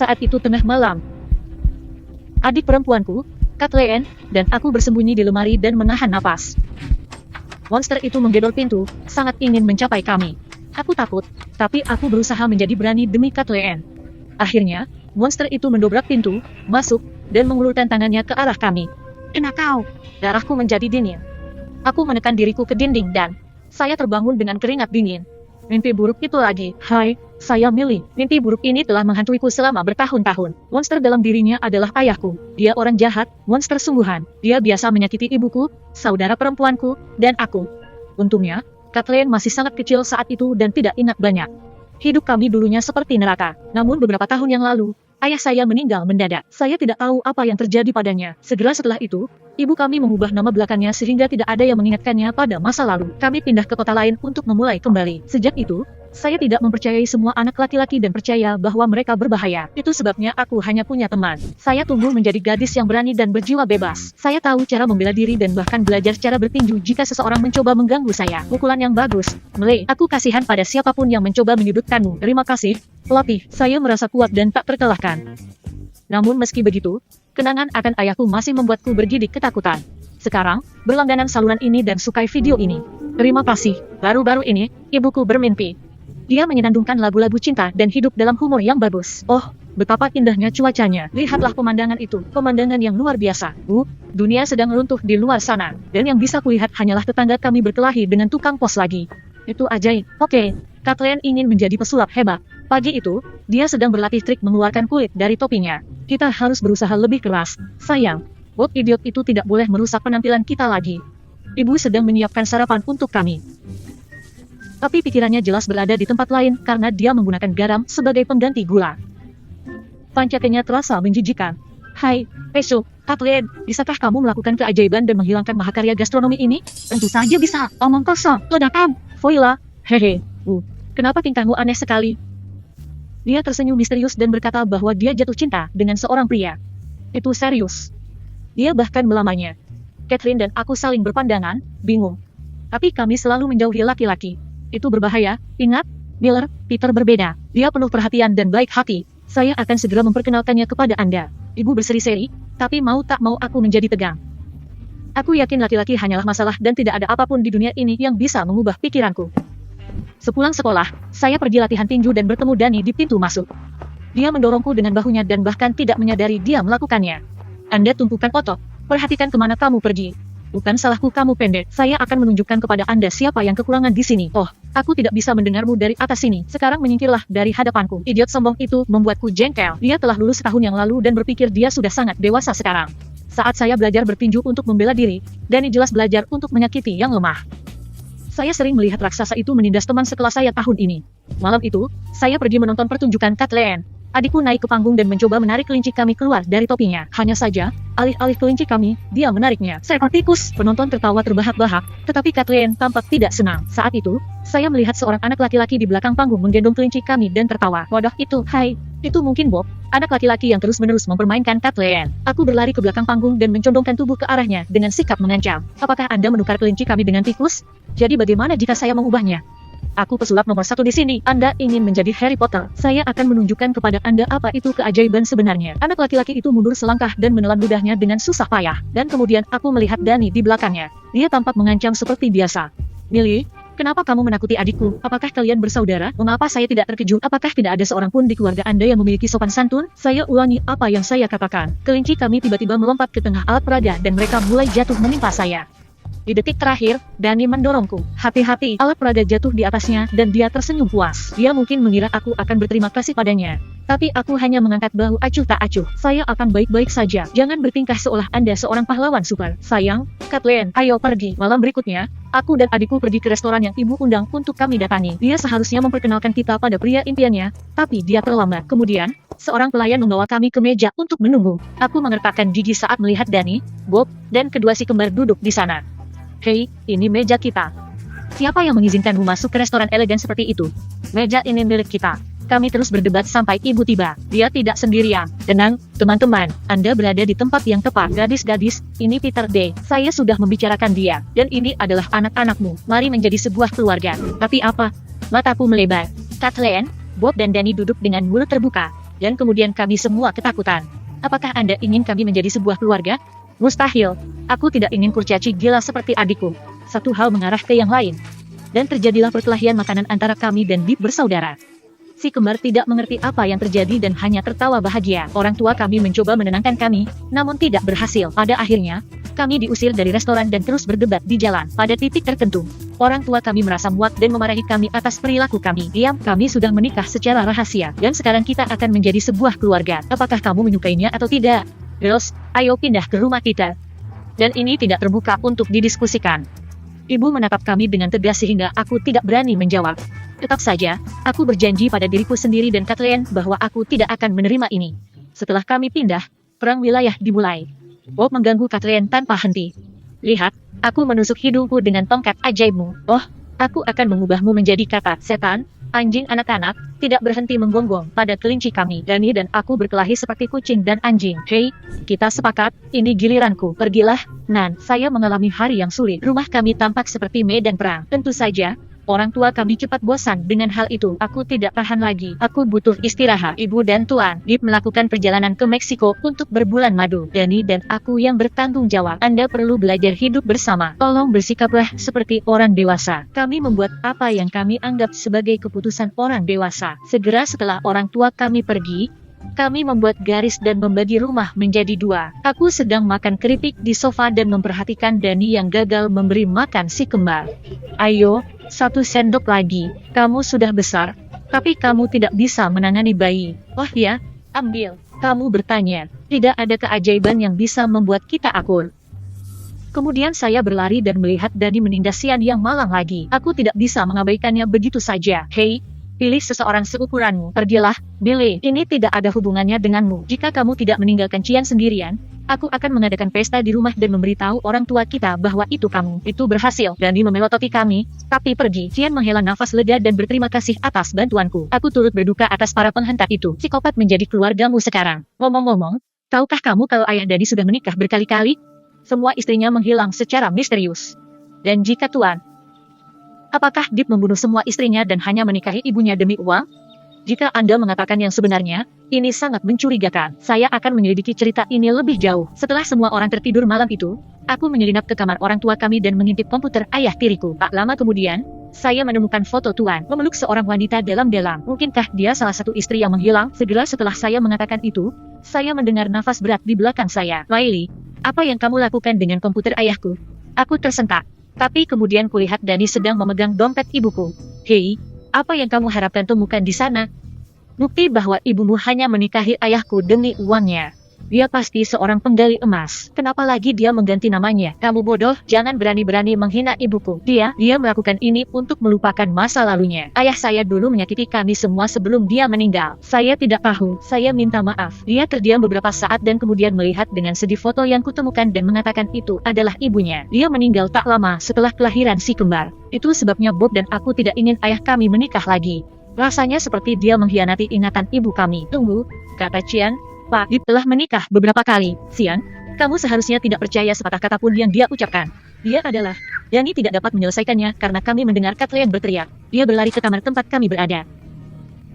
Saat itu tengah malam. Adik perempuanku, Kathleen, dan aku bersembunyi di lemari dan menahan napas. Monster itu menggedor pintu, sangat ingin mencapai kami. Aku takut, tapi aku berusaha menjadi berani demi Kathleen. Akhirnya, monster itu mendobrak pintu, masuk, dan mengulurkan tangannya ke arah kami. Kena kau! Darahku menjadi dingin. Aku menekan diriku ke dinding dan saya terbangun dengan keringat dingin. Mimpi buruk itu lagi. Hai, saya Millie. Mimpi buruk ini telah menghantuiku selama bertahun-tahun. Monster dalam dirinya adalah ayahku. Dia orang jahat, monster sungguhan. Dia biasa menyakiti ibuku, saudara perempuanku, dan aku. Untungnya, Kathleen masih sangat kecil saat itu dan tidak ingat banyak. Hidup kami dulunya seperti neraka. Namun beberapa tahun yang lalu, ayah saya meninggal mendadak. Saya tidak tahu apa yang terjadi padanya. Segera setelah itu, ibu kami mengubah nama belakangnya sehingga tidak ada yang mengingatkannya pada masa lalu. Kami pindah ke kota lain untuk memulai kembali. Sejak itu, saya tidak mempercayai semua anak laki-laki dan percaya bahwa mereka berbahaya. Itu sebabnya aku hanya punya teman. Saya tumbuh menjadi gadis yang berani dan berjiwa bebas. Saya tahu cara membela diri dan bahkan belajar cara bertinju jika seseorang mencoba mengganggu saya. Pukulan yang bagus. Millie, aku kasihan pada siapapun yang mencoba menyudutkanmu. Terima kasih, pelatih. Saya merasa kuat dan tak terkalahkan. Namun meski begitu, kenangan akan ayahku masih membuatku bergidik ketakutan. Sekarang, berlangganan saluran ini dan sukai video ini. Terima kasih. Baru-baru ini, ibuku bermimpi. Dia menyenandungkan lagu-lagu cinta dan hidup dalam humor yang bagus. Oh, betapa indahnya cuacanya. Lihatlah pemandangan itu. Pemandangan yang luar biasa. Dunia sedang runtuh di luar sana. Dan yang bisa kulihat hanyalah tetangga kami berkelahi dengan tukang pos lagi. Itu ajaib. Oke, Kathleen ingin menjadi pesulap hebat. Pagi itu, dia sedang berlatih trik mengeluarkan kulit dari topinya. Kita harus berusaha lebih keras. Sayang, Bob idiot itu tidak boleh merusak penampilan kita lagi. Ibu sedang menyiapkan sarapan untuk kami. Tapi pikirannya jelas berada di tempat lain karena dia menggunakan garam sebagai pengganti gula. Pancatenya terasa menjijikan. Hai, Pesuk, Kathleen, bisakah kamu melakukan keajaiban dan menghilangkan mahakarya gastronomi ini? Tentu saja bisa, omong kosong, ledakan. Voila, hehe, kenapa tingkahmu aneh sekali? Dia tersenyum misterius dan berkata bahwa dia jatuh cinta dengan seorang pria. Itu serius. Dia bahkan melamanya. Catherine dan aku saling berpandangan, bingung. Tapi kami selalu menjauhi laki-laki. Itu berbahaya, ingat, Miller, Peter berbeda. Dia penuh perhatian dan baik hati. Saya akan segera memperkenalkannya kepada Anda. Ibu berseri-seri, tapi mau tak mau aku menjadi tegang. Aku yakin laki-laki hanyalah masalah dan tidak ada apapun di dunia ini yang bisa mengubah pikiranku. Sepulang sekolah, saya pergi latihan tinju dan bertemu Dani di pintu masuk. Dia mendorongku dengan bahunya dan bahkan tidak menyadari dia melakukannya. Anda tumpukan otot, perhatikan kemana kamu pergi. Bukan salahku kamu pendek. Saya akan menunjukkan kepada Anda siapa yang kekurangan di sini. Oh, aku tidak bisa mendengarmu dari atas sini. Sekarang menyingkirlah dari hadapanku. Idiot sombong itu membuatku jengkel. Dia telah lulus setahun yang lalu dan berpikir dia sudah sangat dewasa sekarang. Saat saya belajar bertinju untuk membela diri, Dani jelas belajar untuk menyakiti yang lemah. Saya sering melihat raksasa itu menindas teman sekelas saya tahun ini. Malam itu, saya pergi menonton pertunjukan Kathleen. Adikku naik ke panggung dan mencoba menarik kelinci kami keluar dari topinya. Hanya saja, alih-alih kelinci kami, dia menariknya. Seekor tikus. Penonton tertawa terbahak-bahak, tetapi Kathleen tampak tidak senang. Saat itu, saya melihat seorang anak laki-laki di belakang panggung menggendong kelinci kami dan tertawa. Bodoh itu, hai. Itu mungkin Bob, anak laki-laki yang terus-menerus mempermainkan Kathleen. Aku berlari ke belakang panggung dan mencondongkan tubuh ke arahnya dengan sikap mengancam. Apakah Anda menukar kelinci kami dengan tikus? Jadi bagaimana jika saya mengubahnya? Aku pesulap nomor 1 di sini. Anda ingin menjadi Harry Potter. Saya akan menunjukkan kepada Anda apa itu keajaiban sebenarnya. Anak laki-laki itu mundur selangkah dan menelan ludahnya dengan susah payah. Dan kemudian aku melihat Dani di belakangnya. Dia tampak mengancam seperti biasa. Millie, kenapa kamu menakuti adikku? Apakah kalian bersaudara? Mengapa saya tidak terkejut? Apakah tidak ada seorang pun di keluarga Anda yang memiliki sopan santun? Saya ulangi apa yang saya katakan. Kelinci kami tiba-tiba melompat ke tengah alat peraga dan mereka mulai jatuh menimpa saya. Di detik terakhir, Dani mendorongku. Hati-hati, alat peraga jatuh di atasnya dan dia tersenyum puas. Dia mungkin mengira aku akan berterima kasih padanya. Tapi aku hanya mengangkat bahu acuh tak acuh. Saya akan baik-baik saja. Jangan bertingkah seolah Anda seorang pahlawan super. Sayang, Kathleen, ayo pergi. Malam berikutnya, aku dan adikku pergi ke restoran yang ibu undang untuk kami datangi. Dia seharusnya memperkenalkan kita pada pria impiannya, tapi dia terlambat. Kemudian, seorang pelayan membawa kami ke meja untuk menunggu. Aku mengertakkan gigi saat melihat Dani, Bob, dan kedua si kembar duduk di sana. Hei, ini meja kita. Siapa yang mengizinkanmu masuk ke restoran elegan seperti itu? Meja ini milik kita. Kami terus berdebat sampai ibu tiba. Dia tidak sendirian. Tenang, teman-teman. Anda berada di tempat yang tepat. Gadis-gadis, ini Peter D. Saya sudah membicarakan dia. Dan ini adalah anak-anakmu. Mari menjadi sebuah keluarga. Tapi apa? Mataku melebar. Kathleen, Bob dan Dani duduk dengan mulut terbuka. Dan kemudian kami semua ketakutan. Apakah Anda ingin kami menjadi sebuah keluarga? Mustahil. Aku tidak ingin kurcaci gila seperti adikku. Satu hal mengarah ke yang lain. Dan terjadilah perkelahian makanan antara kami dan Deep bersaudara. Si kembar tidak mengerti apa yang terjadi dan hanya tertawa bahagia. Orang tua kami mencoba menenangkan kami, namun tidak berhasil. Pada akhirnya, kami diusir dari restoran dan terus berdebat di jalan. Pada titik tertentu, orang tua kami merasa muak dan memarahi kami atas perilaku kami. Diam, kami sudah menikah secara rahasia, dan sekarang kita akan menjadi sebuah keluarga. Apakah kamu menyukainya atau tidak? Girls, ayo pindah ke rumah kita. Dan ini tidak terbuka untuk didiskusikan. Ibu menatap kami dengan tegas sehingga aku tidak berani menjawab. Tetap saja, aku berjanji pada diriku sendiri dan Kathleen bahwa aku tidak akan menerima ini. Setelah kami pindah, perang wilayah dimulai. Bob mengganggu Kathleen tanpa henti. Lihat, aku menusuk hidungku dengan tongkat ajaibmu. Oh, aku akan mengubahmu menjadi kata setan, anjing anak-anak, tidak berhenti menggonggong pada kelinci kami. Danny dan aku berkelahi seperti kucing dan anjing. Hei, kita sepakat, ini giliranku. Pergilah, Nan. Saya mengalami hari yang sulit. Rumah kami tampak seperti medan perang. Tentu saja, orang tua kami cepat bosan dengan hal itu. Aku tidak tahan lagi. Aku butuh istirahat. Ibu dan Tuan Deep melakukan perjalanan ke Meksiko untuk berbulan madu. Danny dan aku yang bertanggung jawab. Anda perlu belajar hidup bersama. Tolong bersikaplah seperti orang dewasa. Kami membuat apa yang kami anggap sebagai keputusan orang dewasa. Segera setelah orang tua kami pergi, kami membuat garis dan membagi rumah menjadi dua. Aku sedang makan keripik di sofa dan memperhatikan Danny yang gagal memberi makan si kembar. Ayo, 1 sendok lagi. Kamu sudah besar, tapi kamu tidak bisa menangani bayi. Oh ya, ambil. Kamu bertanya, tidak ada keajaiban yang bisa membuat kita akur. Kemudian saya berlari dan melihat Danny menindas Sian yang malang lagi. Aku tidak bisa mengabaikannya begitu saja. Hei, pilih seseorang seukuranmu. Pergilah, Billy. Ini tidak ada hubungannya denganmu. Jika kamu tidak meninggalkan Cian sendirian, aku akan mengadakan pesta di rumah dan memberitahu orang tua kita bahwa itu kamu. Itu berhasil. Danny memelototi kami, tapi pergi. Cian menghela nafas lega dan berterima kasih atas bantuanku. Aku turut berduka atas para penghentak itu. Psikopat menjadi keluargamu sekarang. Ngomong-ngomong, tahukah kamu kalau ayah Danny sudah menikah berkali-kali? Semua istrinya menghilang secara misterius. Dan jika Tuan, apakah Deep membunuh semua istrinya dan hanya menikahi ibunya demi uang? Jika Anda mengatakan yang sebenarnya, ini sangat mencurigakan. Saya akan menyelidiki cerita ini lebih jauh. Setelah semua orang tertidur malam itu, aku menyelinap ke kamar orang tua kami dan mengintip komputer ayah tiriku. Tak lama kemudian, saya menemukan foto Tuan memeluk seorang wanita dalam-dalam. Mungkinkah dia salah satu istri yang menghilang? Segera setelah saya mengatakan itu, saya mendengar nafas berat di belakang saya. Miley, apa yang kamu lakukan dengan komputer ayahku? Aku tersentak. Tapi kemudian kulihat Danny sedang memegang dompet ibuku. Hei, apa yang kamu harapkan temukan di sana? Bukti bahwa ibumu hanya menikahi ayahku demi uangnya. Dia pasti seorang penggali emas. Kenapa lagi dia mengganti namanya? Kamu bodoh, jangan berani-berani menghina ibuku. Dia melakukan ini untuk melupakan masa lalunya. Ayah saya dulu menyakiti kami semua sebelum dia meninggal. Saya tidak tahu, saya minta maaf. Dia terdiam beberapa saat dan kemudian melihat dengan sedih foto yang kutemukan dan mengatakan itu adalah ibunya. Dia meninggal tak lama setelah kelahiran si kembar. Itu sebabnya Bob dan aku tidak ingin ayah kami menikah lagi. Rasanya seperti dia mengkhianati ingatan ibu kami. Tunggu, kata Cian. Pak Deep telah menikah beberapa kali. Sian, kamu seharusnya tidak percaya sepatah kata pun yang dia ucapkan. Dia adalah... Danny tidak dapat menyelesaikannya karena kami mendengar Kathleen berteriak. Dia berlari ke kamar tempat kami berada.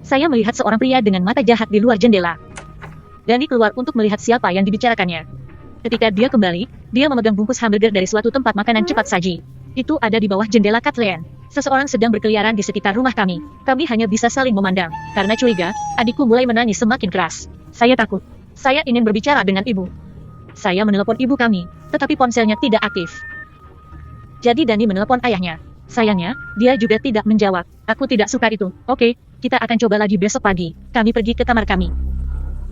Saya melihat seorang pria dengan mata jahat di luar jendela. Danny keluar untuk melihat siapa yang dibicarakannya. Ketika dia kembali, dia memegang bungkus hamburger dari suatu tempat makanan cepat saji. Itu ada di bawah jendela Kathleen. Seseorang sedang berkeliaran di sekitar rumah kami. Kami hanya bisa saling memandang. Karena curiga, adikku mulai menangis semakin keras. Saya takut. Saya ingin berbicara dengan ibu. Saya menelepon ibu kami, tetapi ponselnya tidak aktif. Jadi Danny menelepon ayahnya. Sayangnya, dia juga tidak menjawab. Aku tidak suka itu. Oke, kita akan coba lagi besok pagi. Kami pergi ke kamar kami.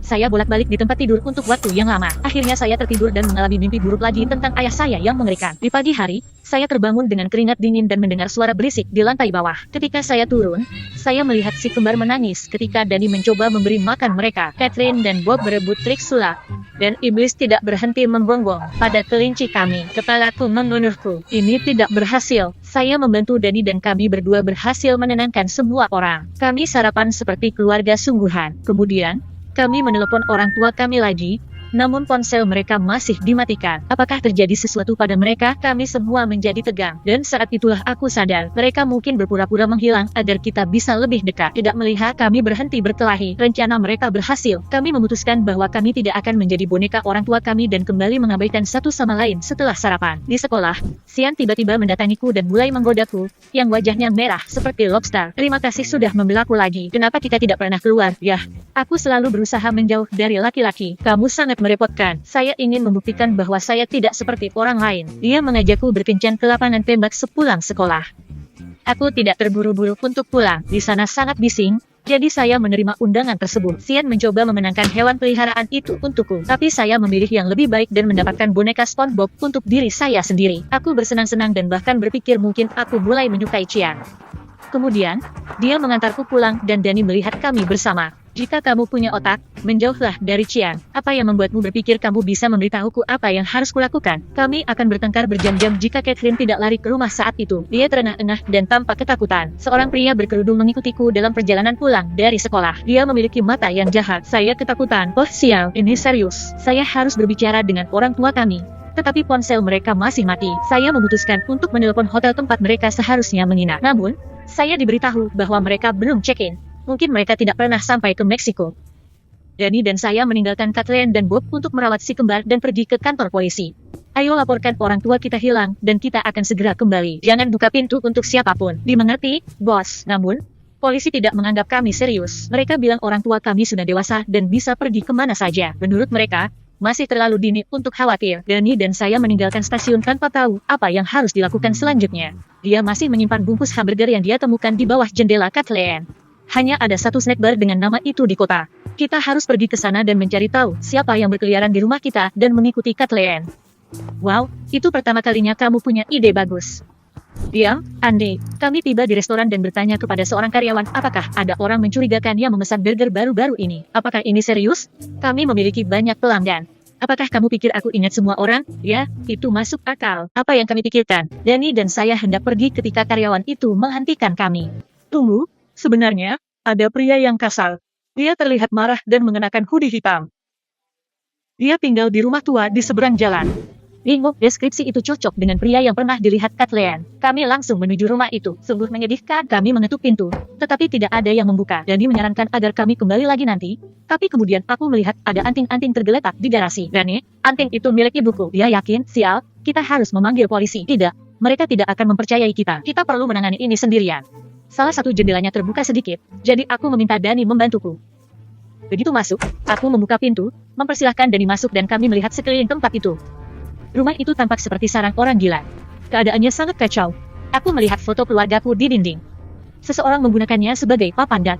Saya bolak-balik di tempat tidur untuk waktu yang lama. Akhirnya saya tertidur dan mengalami mimpi buruk lagi tentang ayah saya yang mengerikan. Di pagi hari, saya terbangun dengan keringat dingin dan mendengar suara berisik di lantai bawah. Ketika saya turun, saya melihat si kembar menangis ketika Danny mencoba memberi makan mereka. Catherine dan Bob berebut trik sulap. Dan iblis tidak berhenti memgonggong pada kelinci kami. Kepalaku mengunurku. Ini tidak berhasil. Saya membantu Danny dan kami berdua berhasil menenangkan semua orang. Kami sarapan seperti keluarga sungguhan. Kemudian, kami menelepon orang tua kami lagi, namun ponsel mereka masih dimatikan. Apakah terjadi sesuatu pada mereka? Kami semua menjadi tegang. Dan saat itulah aku sadar, mereka mungkin berpura-pura menghilang agar kita bisa lebih dekat. Tidak melihat kami berhenti berkelahi, rencana mereka berhasil. Kami memutuskan bahwa kami tidak akan menjadi boneka orang tua kami dan kembali mengabaikan satu sama lain setelah sarapan. Di sekolah, Xian tiba-tiba mendatangiku dan mulai menggodaku, yang wajahnya merah seperti lobster. Terima kasih sudah membelaku lagi. Kenapa kita tidak pernah keluar? Yah, aku selalu berusaha menjauh dari laki-laki. Kamu sangat merepotkan. Saya ingin membuktikan bahwa saya tidak seperti orang lain. Dia mengajakku berkencan ke lapangan tembak sepulang sekolah. Aku tidak terburu-buru untuk pulang. Di sana sangat bising, jadi saya menerima undangan tersebut. Xian mencoba memenangkan hewan peliharaan itu untukku, tapi saya memilih yang lebih baik dan mendapatkan boneka SpongeBob untuk diri saya sendiri. Aku bersenang-senang dan bahkan berpikir mungkin aku mulai menyukai Xian. Kemudian, dia mengantarku pulang dan Dani melihat kami bersama. Jika kamu punya otak, menjauhlah dari Xian. Apa yang membuatmu berpikir kamu bisa memberitahuku apa yang harus kulakukan? Kami akan bertengkar berjam-jam jika Catherine tidak lari ke rumah saat itu. Dia terengah-engah dan tampak ketakutan. Seorang pria berkerudung mengikutiku dalam perjalanan pulang dari sekolah. Dia memiliki mata yang jahat. Saya ketakutan. Oh sial, ini serius. Saya harus berbicara dengan orang tua kami. Tetapi ponsel mereka masih mati. Saya memutuskan untuk menelpon hotel tempat mereka seharusnya menginap. Namun, saya diberitahu bahwa mereka belum check-in. Mungkin mereka tidak pernah sampai ke Meksiko. Dani dan saya meninggalkan Kathleen dan Bob untuk merawat si kembar dan pergi ke kantor polisi. Ayo laporkan orang tua kita hilang, dan kita akan segera kembali. Jangan buka pintu untuk siapapun. Dimengerti, bos? Namun, polisi tidak menganggap kami serius. Mereka bilang orang tua kami sudah dewasa dan bisa pergi kemana saja. Menurut mereka, masih terlalu dini untuk khawatir. Dani dan saya meninggalkan stasiun tanpa tahu apa yang harus dilakukan selanjutnya. Dia masih menyimpan bungkus hamburger yang dia temukan di bawah jendela Kathleen. Hanya ada satu snack bar dengan nama itu di kota. Kita harus pergi ke sana dan mencari tahu siapa yang berkeliaran di rumah kita dan mengikuti Kathleen. Wow, itu pertama kalinya kamu punya ide bagus. Diam, Ande. Kami tiba di restoran dan bertanya kepada seorang karyawan apakah ada orang mencurigakan yang memesan burger baru-baru ini. Apakah ini serius? Kami memiliki banyak pelanggan. Apakah kamu pikir aku ingat semua orang? Ya, itu masuk akal. Apa yang kami pikirkan? Dani dan saya hendak pergi ketika karyawan itu menghentikan kami. Tunggu. Sebenarnya, ada pria yang kasar. Dia terlihat marah dan mengenakan hoodie hitam. Dia tinggal di rumah tua di seberang jalan. Bingung, deskripsi itu cocok dengan pria yang pernah dilihat Kathleen. Kami langsung menuju rumah itu. Sungguh menyedihkan. Kami mengetuk pintu, tetapi tidak ada yang membuka. Dani menyarankan agar kami kembali lagi nanti. Tapi kemudian aku melihat ada anting-anting tergeletak di garasi. Dani, anting itu milik ibuku. Dia yakin, sial, kita harus memanggil polisi. Tidak, mereka tidak akan mempercayai kita. Kita perlu menangani ini sendirian. Salah satu jendelanya terbuka sedikit, jadi aku meminta Dani membantuku. Begitu masuk, aku membuka pintu, mempersilahkan Dani masuk dan kami melihat sekeliling tempat itu. Rumah itu tampak seperti sarang orang gila. Keadaannya sangat kacau. Aku melihat foto keluargaku di dinding. Seseorang menggunakannya sebagai papan dan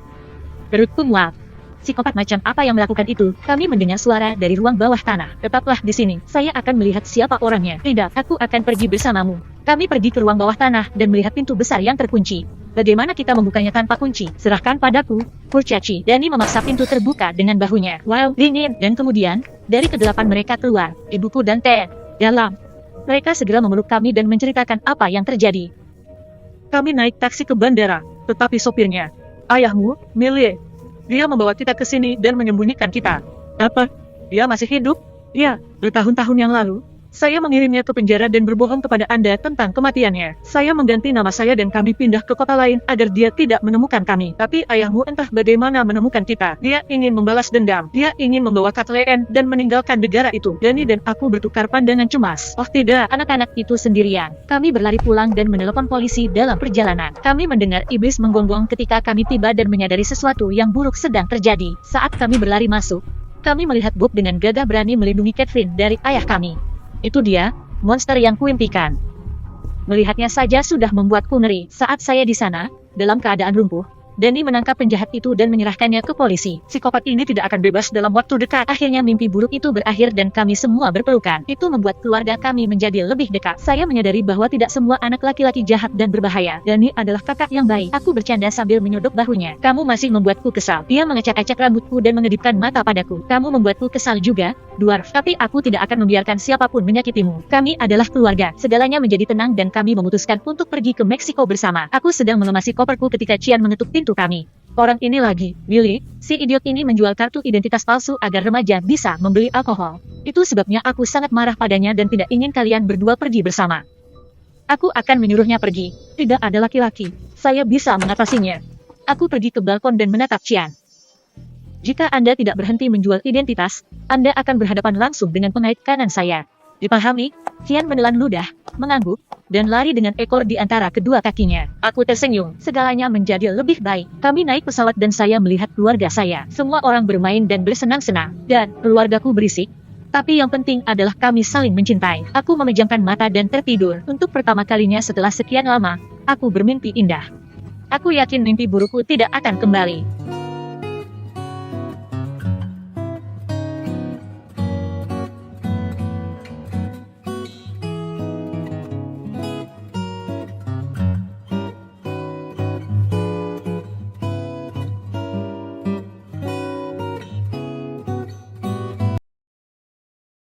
perutku mual. Psikopat macam apa yang melakukan itu? Kami mendengar suara dari ruang bawah tanah. Tetaplah di sini. Saya akan melihat siapa orangnya. Tidak, aku akan pergi bersamamu. Kami pergi ke ruang bawah tanah dan melihat pintu besar yang terkunci. Bagaimana kita membukanya tanpa kunci? Serahkan padaku, kurcaci. Dani memaksa pintu terbuka dengan bahunya. Wow, dingin. Dan kemudian, dari kedelapan mereka keluar, ibuku dan Ted. Dalam. Mereka segera memeluk kami dan menceritakan apa yang terjadi. Kami naik taksi ke bandara, tetapi sopirnya, ayahmu, Millie. Dia membawa kita ke sini dan menyembunyikan kita. Apa? Dia masih hidup? Ya, bertahun-tahun yang lalu. Saya mengirimnya ke penjara dan berbohong kepada Anda tentang kematiannya. Saya mengganti nama saya dan kami pindah ke kota lain agar dia tidak menemukan kami. Tapi ayahmu entah bagaimana menemukan kita. Dia ingin membalas dendam. Dia ingin membawa Kathleen dan meninggalkan negara itu. Dani dan aku bertukar pandangan cemas. Oh tidak, anak-anak itu sendirian. Kami berlari pulang dan menelepon polisi dalam perjalanan. Kami mendengar iblis menggonggong ketika kami tiba dan menyadari sesuatu yang buruk sedang terjadi. Saat kami berlari masuk, kami melihat Bob dengan gagah berani melindungi Catherine dari ayah kami. Itu dia, monster yang kuimpikan. Melihatnya saja sudah membuatku ngeri. Saat saya di sana, dalam keadaan lumpuh, Dani menangkap penjahat itu dan menyerahkannya ke polisi. Psikopat ini tidak akan bebas dalam waktu dekat. Akhirnya mimpi buruk itu berakhir dan kami semua berpelukan. Itu membuat keluarga kami menjadi lebih dekat. Saya menyadari bahwa tidak semua anak laki-laki jahat dan berbahaya. Dani adalah kakak yang baik. Aku bercanda sambil menyodok bahunya. Kamu masih membuatku kesal. Dia mengacak-acak rambutku dan mengedipkan mata padaku. Kamu membuatku kesal juga, dwarf. Tapi aku tidak akan membiarkan siapapun menyakitimu. Kami adalah keluarga. Segalanya menjadi tenang dan kami memutuskan untuk pergi ke Meksiko bersama. Aku sedang mengemasi koperku ketika Xian mengetuk pintu kami. Orang ini lagi, Billy, si idiot ini menjual kartu identitas palsu agar remaja bisa membeli alkohol. Itu sebabnya aku sangat marah padanya dan tidak ingin kalian berdua pergi bersama. Aku akan menyuruhnya pergi. Tidak ada laki-laki. Saya bisa mengatasinya. Aku pergi ke balkon dan menatap Qian. Jika Anda tidak berhenti menjual identitas, Anda akan berhadapan langsung dengan pengait kanan saya. Dipahami? Qian menelan ludah, mengangguk, dan lari dengan ekor di antara kedua kakinya. Aku tersenyum. Segalanya menjadi lebih baik. Kami naik pesawat dan saya melihat keluarga saya. Semua orang bermain dan bersenang-senang. Dan keluargaku berisik. Tapi yang penting adalah kami saling mencintai. Aku memejamkan mata dan tertidur. Untuk pertama kalinya setelah sekian lama, aku bermimpi indah. Aku yakin mimpi burukku tidak akan kembali.